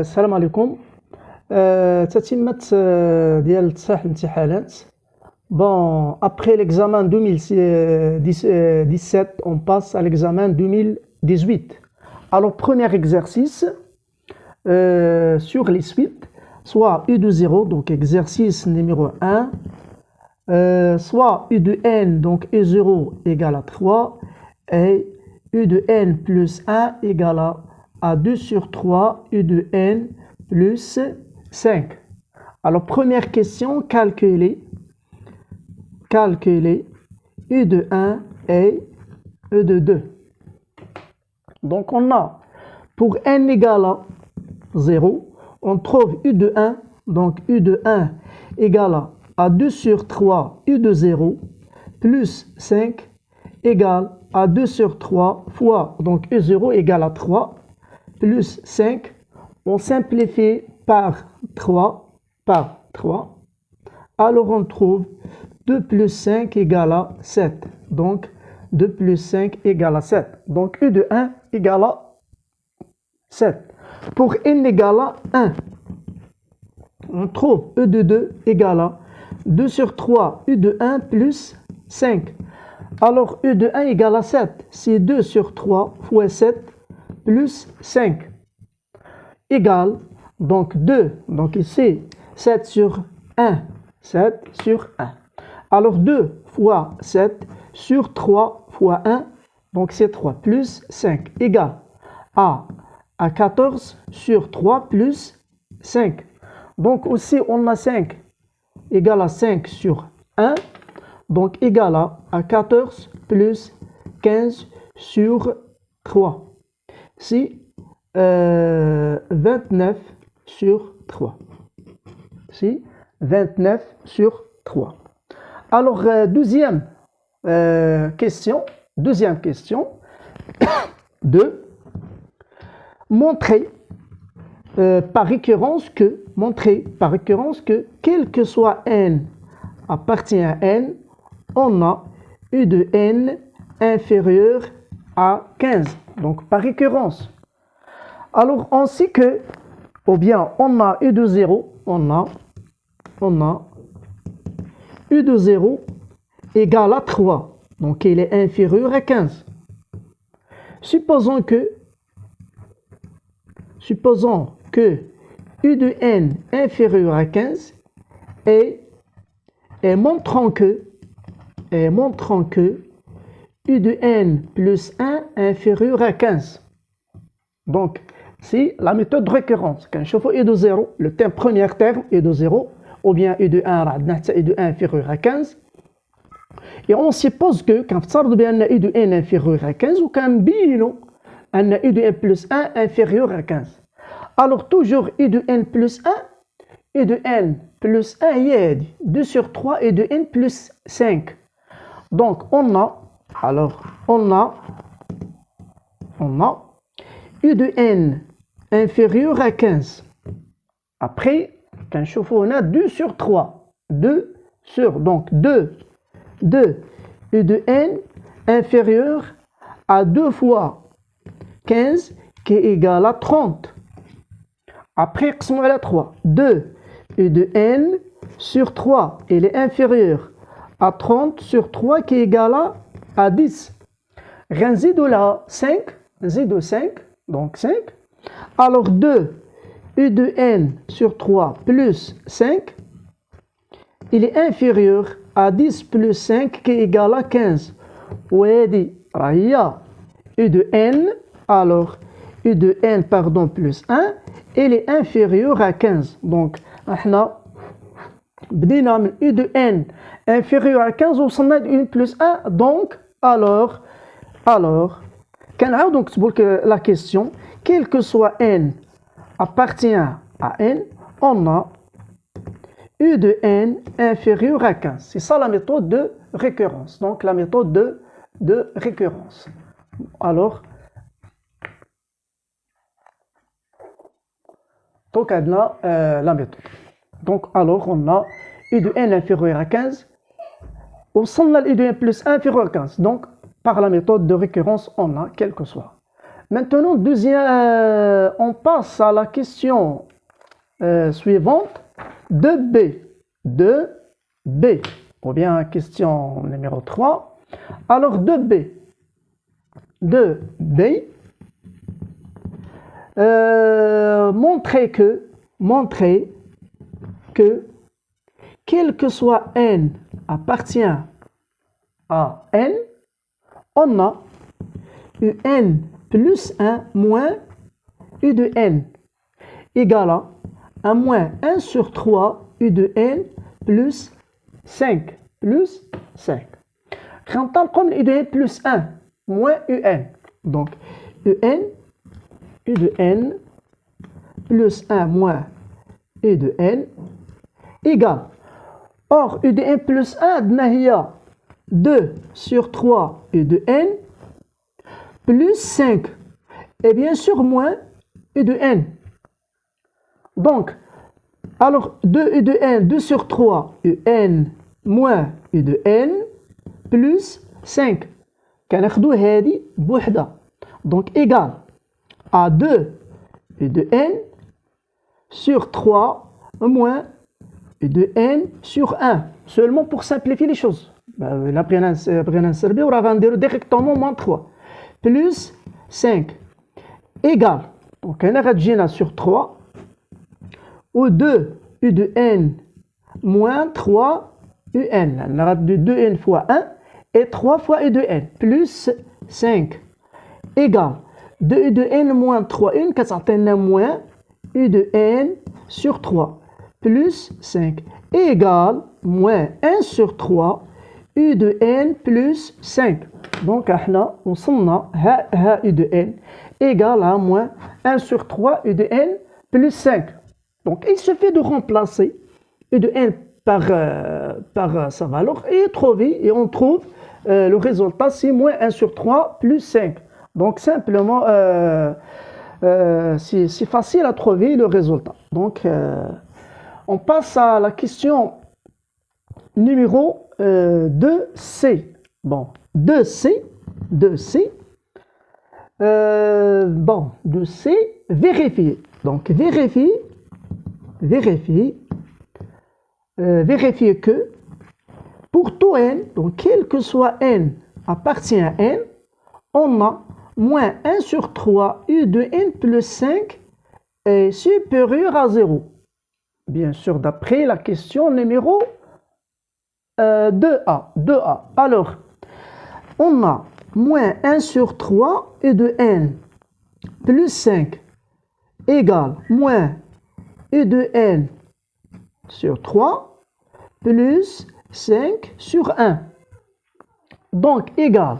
السلام عليكم. تتمت ديال تصحيح الامتحانات. Bon, après l'examen 2017, on passe à l'examen 2018. Alors, premier exercice sur les suites, soit U de 0, donc exercice numéro 1, soit U de n, donc E0 égale à 3, et U de n plus 1 égale à 2 sur 3, U de n plus 5. Alors, première question, calculer U de 1 et U de 2. Donc, on a, pour n égale à 0, on trouve U de 1, donc U de 1 égale à 2 sur 3 U de 0 plus 5 égale à 2 sur 3 fois, donc U0 égale à 3 plus 5. On simplifie par 3. Alors, on trouve 2 plus 5 égale à 7. Donc, 2 plus 5 égale à 7. Donc, U de 1 égale à 7. Pour n égale à 1, on trouve U de 2 égale à 2 sur 3 U de 1 plus 5. Alors, U de 1 égale à 7. C'est 2 sur 3 fois 7 plus 5. Égale, donc 2. Donc ici, 7 sur 1. 7 sur 1. Alors 2 fois 7 sur 3 fois 1, donc c'est 3 plus 5 égale à 14 sur 3 plus 5. Donc aussi on a 5 égale à 5 sur 1, donc égale à 14 plus 15 sur 3. C'est 29 sur 3. C'est 29 sur 3. Alors, deuxième question, 2. Montrer par récurrence que, quel que soit n appartient à n, on a U de n inférieur à 15. Donc, par récurrence. Alors, on sait que, ou bien, on a U de 0, on a U de 0 égale à 3. Donc, il est inférieur à 15. Supposons que U de n inférieur à 15 et montrant que U de n plus 1 inférieur à 15. Donc, c'est la méthode de récurrence. Quand je fais U de 0, le premier terme U de 0, ou bien U de 1, U de 1 inférieur à 15. Et on suppose que quand on a U de n inférieur à 15, ou quand on a U de n plus 1 inférieur à 15. Alors, toujours U de n plus 1, U de n plus 1, il y a 2 sur 3 U de n plus 5. Donc, on a U de n inférieur à 15. Après, quand je fais, on a 2 sur 3. 2 U de n inférieur à 2 fois 15 qui est égal à 30. Après, on a 3. 2 U de n sur 3, il est inférieur à 30 sur 3 qui est égal à 10. Rinzi de la 5, donc 5. Alors 2 U de n sur 3 plus 5, il est inférieur à 10 plus 5 qui est égal à 15. وهذه راهي U de n, alors U de n plus 1, il est inférieur à 15. Donc, احنا بدينا من U de n inférieur à 15 وصلنا ل n plus 1. Donc, alors كنعاود نكتبوا لك la question, quel que soit n appartient à n, on a U de n inférieur à 15. C'est ça la méthode de récurrence. Donc, la méthode de récurrence. Alors, donc, on a la méthode. Donc, alors, on a U de n inférieur à 15. On a U de n plus 1 inférieur à 15. Donc, par la méthode de récurrence, on a quel que soit. Maintenant, on passe à la question suivante. 2b. 2b. Ou bien question numéro 3. Alors, 2b. 2b. Montrer que quel que soit n appartient à n, on a un plus 1 moins u de n égale à moins 1 sur 3 u de n plus 5 plus 5. Quand on comme u de n plus 1 moins un, donc u de n plus 1 moins u de n égale. Or, u de n plus 1 il y a 2 sur 3 u de n plus 5 et bien sûr moins u de n. Donc, alors 2 u de n, 2 sur 3 un moins u de n plus 5. كناخدو هذه بوحدة. Donc égal à 2 u de n sur 3 moins u de n sur 1. Seulement pour simplifier les choses. La بغينا نسربيو راه غنديرو directement moins 3 plus 5 égal. Donc هنا غتجينا sur 3 ou 2 u de n moins 3 un. On a 2n fois 1 et 3 fois u de n plus 5 égale 2 u de n moins 3 1 كتعطينا moins u de n sur 3 plus 5 égale moins 1 sur 3 u de n plus 5. Donc احنا وصلنا ها u de n égale à moins 1 sur 3 u de n plus 5. Donc il suffit de remplacer u de n par sa valeur et trouver, et on trouve le résultat, c'est moins 1 sur 3 plus 5. Donc simplement, c'est facile à trouver le résultat. Donc on passe à la question numéro 2C. Bon, 2C. 2C, vérifier. Donc vérifier que pour tout n, donc quel que soit n appartient à n, on a moins 1 sur 3 u de n plus 5 est supérieur à 0. Bien sûr, d'après la question numéro 2A. Alors, on a moins 1 sur 3 u de n plus 5 égale moins u de n sur 3 plus 5 sur 1. Donc égal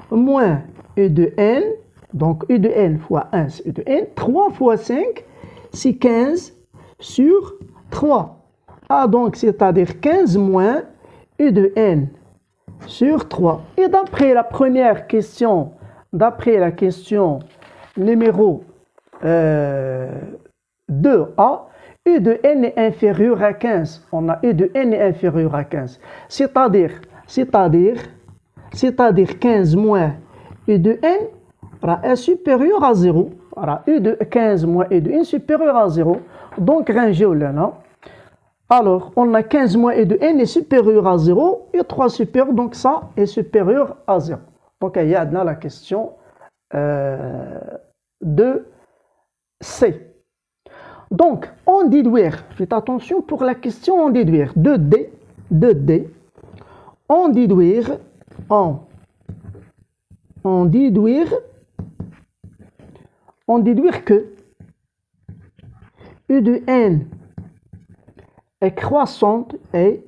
moins u de n, donc u de n fois 1 c'est u de n, 3 fois 5 c'est 15 sur 3. Ah donc c'est-à-dire 15 moins u de n sur 3. Et d'après la première question, d'après la question numéro 2A, u de n est inférieur à 15. On a u de n est inférieur à 15. C'est-à-dire 15 moins u de n est supérieur à 0. U de 15 moins u de n supérieur à 0. Donc, rangez là. Alors, on a 15 moins u de n est supérieur à 0 et 3 supérieur, donc ça est supérieur à 0. Donc, il y a dans la question 2C. Donc, en déduire, faites attention pour la question en déduire. 2D, en déduire que u de n est croissante et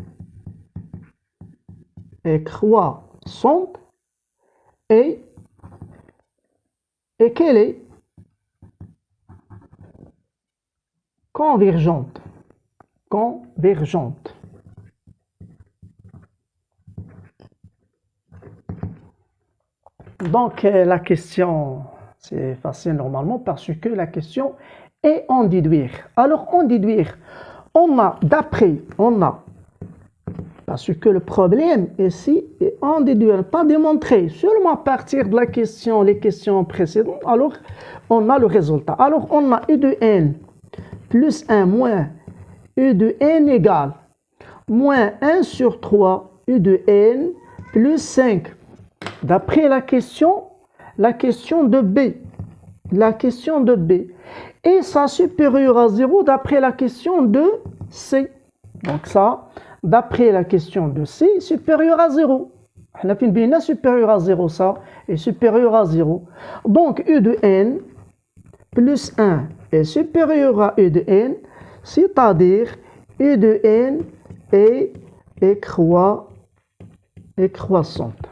qu'elle est convergente. Donc la question, c'est facile normalement parce que la question est en déduire. Alors en déduire, on a Parce que le problème ici est individuel, pas démontré. Seulement à partir de les questions précédentes, alors on a le résultat. Alors on a U de n plus 1 moins U de n égale moins 1 sur 3 U de n plus 5. D'après la question de B. La question de B. Et ça supérieur à 0 d'après la question de C. Donc ça, d'après la question de C, supérieur à 0. On fin bien supérieur à 0, ça est supérieur à 0. Donc U de n plus 1 est supérieur à U de n, c'est-à-dire U de n est croissante.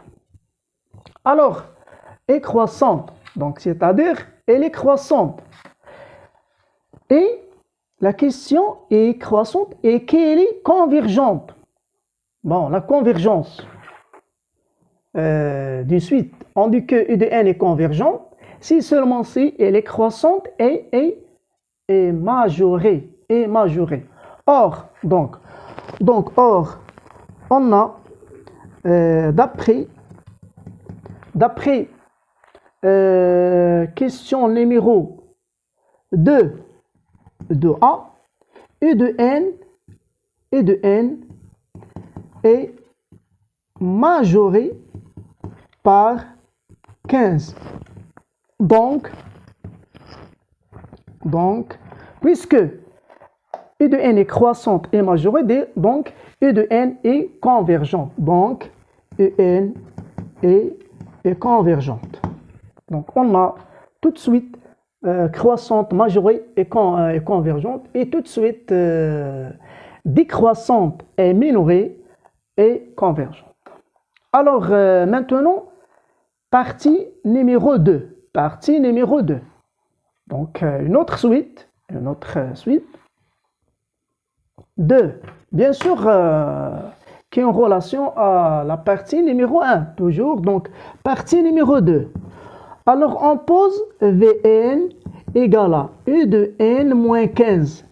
Alors, est croissante, donc c'est-à-dire elle est croissante. Et la question est croissante et qu'elle est convergente. Bon, la convergence d'une suite, on dit que U de n est convergente si seulement si elle est croissante et majorée. Or, on a d'après question numéro 2 de A, U de n est majoré par 15. Donc, puisque U de n est croissante et majorée, donc U de n est convergente. Donc, UN est convergente. Donc, on a tout de suite croissante, majorée et convergente, et tout de suite décroissante et minorée et convergente. Alors, maintenant, partie numéro 2. Donc, une autre suite. 2. Bien sûr, qui est en relation à la partie numéro 1, toujours. Donc, partie numéro 2. Alors, on pose Vn égale à U de n moins 15.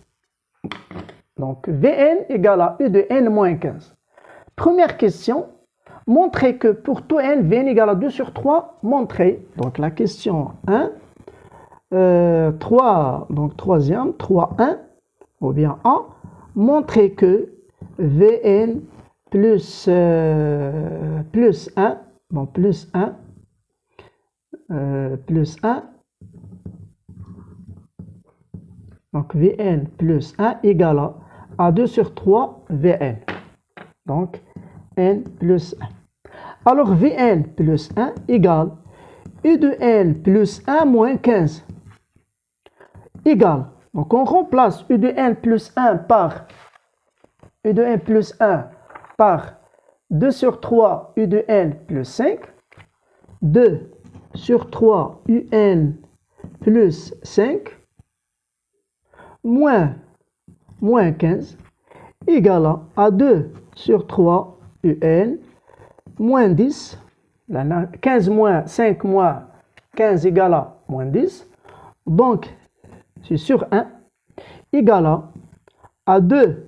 Donc, Vn égale à U de n moins 15. Première question, montrer que pour tout n, Vn égale à 2 sur 3, montrer. Donc, la question 1, 3, donc troisième, 3, 1, ou bien A, montrer que Vn plus 1, bon, plus 1, donc Vn plus 1 égale à 2 sur 3 Vn. Donc, n plus 1. Alors, Vn plus 1 égale U de n plus 1 moins 15. Égale. Donc, on remplace U de n plus 1 par U de n plus 1 par 2 sur 3 U de n plus 5. 2 sur 3 UN plus 5 moins 15 égale à 2 sur 3 UN moins 10. 15 moins 5 moins 15 égale à moins 10. Donc, c'est sur 1 égale à 2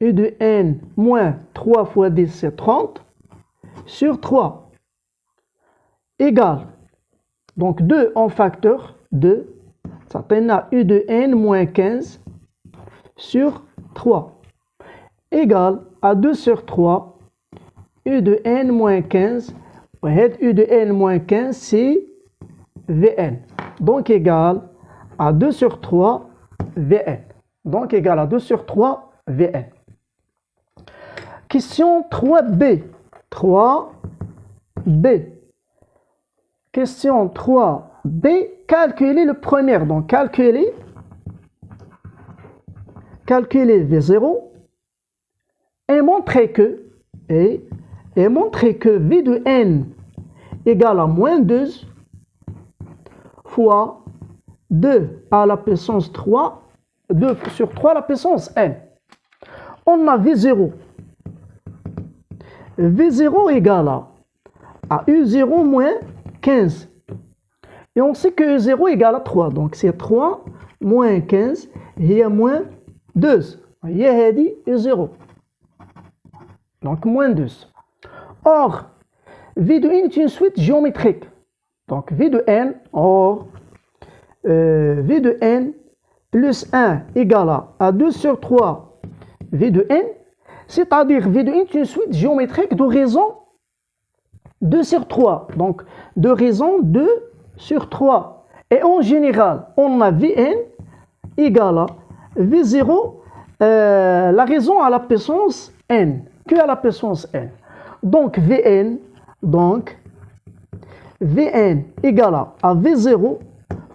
U de n moins 3 fois 10, c'est 30, sur 3 égale, donc 2 en facteur, 2, ça donne à U de n moins 15 sur 3, égale à 2 sur 3, U de n moins 15, U de n moins 15, c'est Vn, donc égal à 2 sur 3 Vn, donc égal à 2 sur 3 Vn. Question 3b. 3b. Question 3b. Calculer le premier. Donc, calculer V0 et montrer que V de n égale à moins 2 fois 2 à la puissance 3, 2 sur 3 à la puissance n. On a V0. V0 égale à U0 moins 15. Et on sait que U0 égale à 3. Donc, c'est 3 moins 15 et moins 2. Il y a dit U0. Donc, moins 12. Or, V de n est une suite géométrique. Donc, V de n, V de n plus 1 égale à 2 sur 3 V de n, c'est-à-dire V de n est une suite géométrique de raison 2 sur 3. Donc, de raison 2 sur 3. Et en général, on a Vn égale à V0, la raison à la puissance n, que à la puissance n. Donc, Vn égale à V0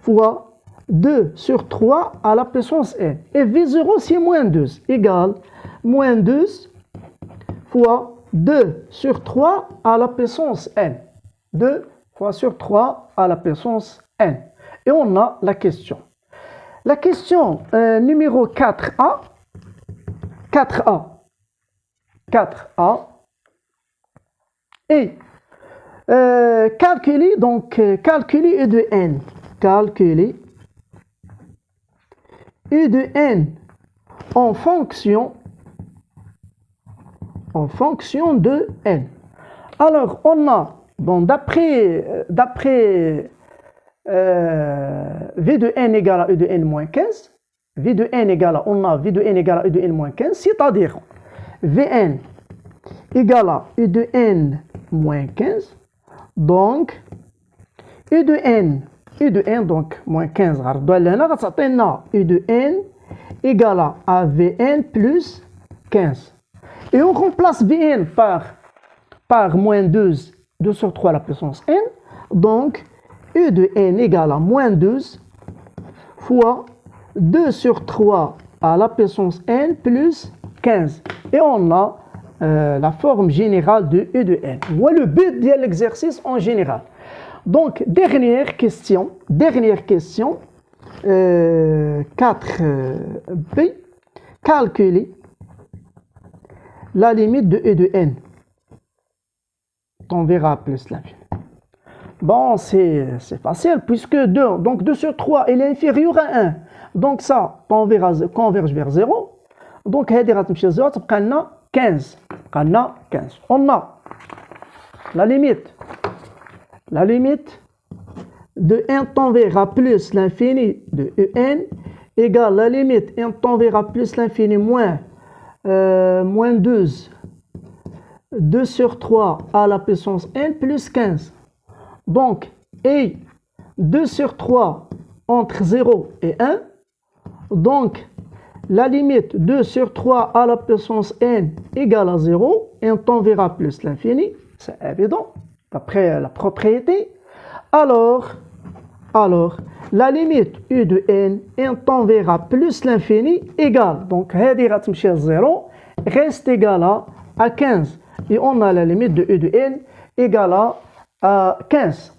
fois 2 sur 3 à la puissance n. Et V0, c'est moins 12, égale moins 12 fois 2 sur 3 à la puissance n. 2 fois sur 3 à la puissance n. Et on a la question. La question numéro 4a. 4a. Et calculer E de n. Calculer E de n en fonction de n. Alors, on a, bon, d'après V de n égale à E de n moins 15, V de n égale à, on a V de n égale à E de n moins 15, c'est-à-dire Vn égale à E de n moins 15, donc E de n, donc moins 15, E de n égale à Vn plus 15. Et on remplace Vn par moins 12, 2 sur 3 à la puissance n, donc E de n égale à moins 12 fois 2 sur 3 à la puissance n plus 15. Et on a la forme générale de E de n. Voilà le but de l'exercice en général. Donc, dernière question, 4b, calculer la limite de E de n. On verra plus l'infini. Bon, c'est facile, puisque 2, donc 2 sur 3, il est inférieur à 1. Donc ça, converge vers 0. Donc, on a 15. On a la limite de n tend vers a plus l'infini de En égale la limite n tend vers a plus l'infini moins 12, 2 sur 3 à la puissance n plus 15. Donc, et 2 sur 3 entre 0 et 1. Donc, la limite 2 sur 3 à la puissance n égale à 0. N tend vers a plus l'infini. C'est évident, d'après la propriété. Alors, la limite U de n tend vers a plus l'infini égale. Donc, هذه غتمشي à 0 reste égale à 15. Et on a la limite de U de n égale à 15.